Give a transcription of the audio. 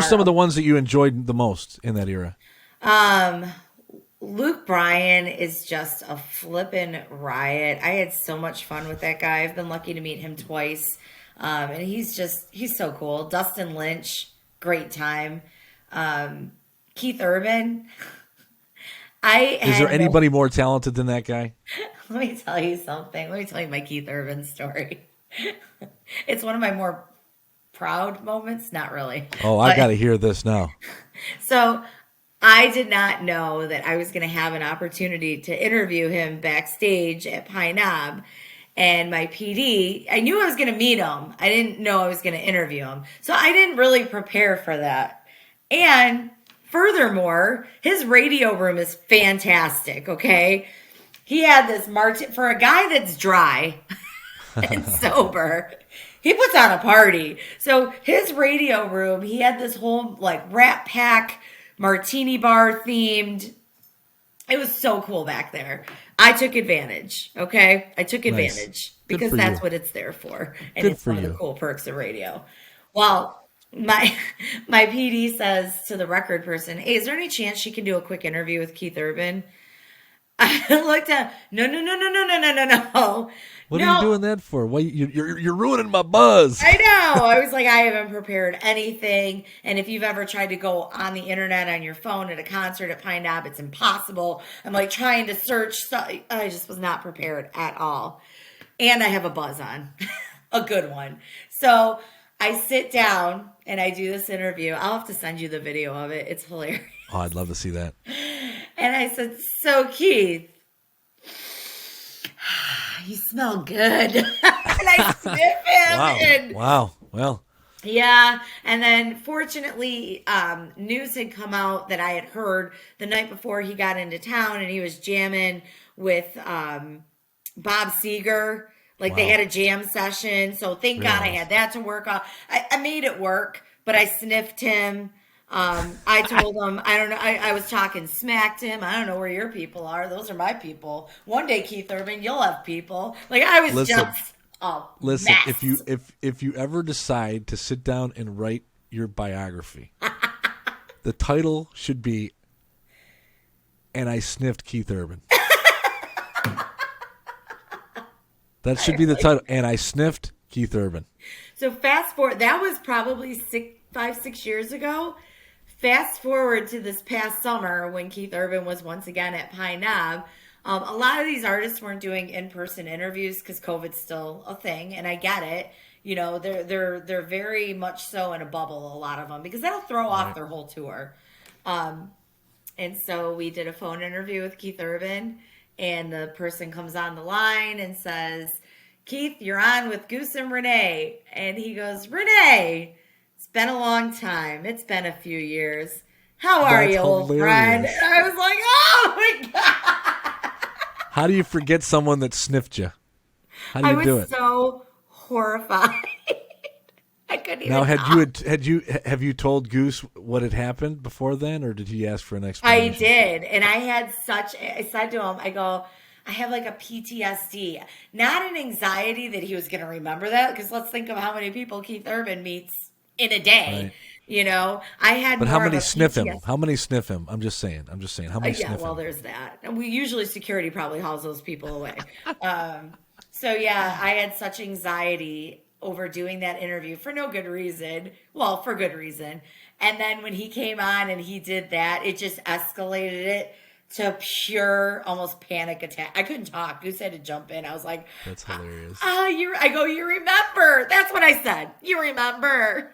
were some of the ones that you enjoyed the most in that era? Luke Bryan is just a flippin' riot. I had so much fun with that guy. I've been lucky to meet him twice. And he's so cool. Dustin Lynch, great time. Keith Urban. Is there anybody more talented than that guy? Let me tell you something. Let me tell you my Keith Urban story. It's one of my more proud moments. Not really. Oh, I got to hear this now. So I did not know that I was going to have an opportunity to interview him backstage at Pine Knob. And my PD, I knew I was going to meet him. I didn't know I was going to interview him. So I didn't really prepare for that. And furthermore, his radio room is fantastic, okay? He had this for a guy that's dry and sober, he puts on a party. So his radio room, he had this whole like Rat Pack martini bar themed. It was so cool back there. I took advantage, okay? I took advantage because that's what it's there for. And it's one of the cool perks of radio. Well, my PD says to the record person, hey, is there any chance she can do a quick interview with Keith Urban? I looked at, no. What are you doing that for? Why you're ruining my buzz. I know. I was like, I haven't prepared anything. And if you've ever tried to go on the internet on your phone at a concert at Pine Knob, it's impossible. I'm like trying to search stuff. I just was not prepared at all. And I have a buzz on, a good one. So I sit down and I do this interview. I'll have to send you the video of it. It's hilarious. Oh, I'd love to see that. And I said, so Keith, you smell good. And I sniff him. Wow. Well. Yeah. And then fortunately, news had come out that I had heard the night before he got into town and he was jamming with Bob Seger. Like they had a jam session. So thank God I had that to work on. I made it work, but I sniffed him. I told him, I don't know, I was talking smack to him. I don't know where your people are. Those are my people. One day, Keith Urban, you'll have people. Like I was just listen. Mess. If you ever decide to sit down and write your biography, the title should be "And I Sniffed Keith Urban." That should be the title. And I sniffed Keith Urban. So fast forward, that was probably 5-6 years ago. Fast forward to this past summer when Keith Urban was once again at Pine Knob. A lot of these artists weren't doing in-person interviews because COVID's still a thing, and I get it. You know, they're very much so in a bubble, a lot of them, because that'll throw off their whole tour. And so we did a phone interview with Keith Urban, and the person comes on the line and says, Keith, you're on with Goose and Renee. And he goes, Renee, it's been a long time. It's been a few years. How are you, old friend? And I was like, oh my God. How do you forget someone that sniffed you? How do you do it? I was so horrified. I couldn't even now, talk. have you told Goose what had happened before then, or did he ask for an explanation? I did, and I said to him, I go, I have like a PTSD, not an anxiety that he was going to remember that, because let's think of how many people Keith Urban meets in a day. Right. You know, I had. But how many sniff him? How many sniff him? I'm just saying. How many sniff him? Yeah, well, there's that. And we usually security probably hauls those people away. So yeah, I had such anxiety over doing that interview for no good reason. Well, for good reason. And then when he came on and he did that, it just escalated it to pure almost panic attack. I couldn't talk. Goose had to jump in. I was like, that's hilarious. I go, you remember. That's what I said. You remember.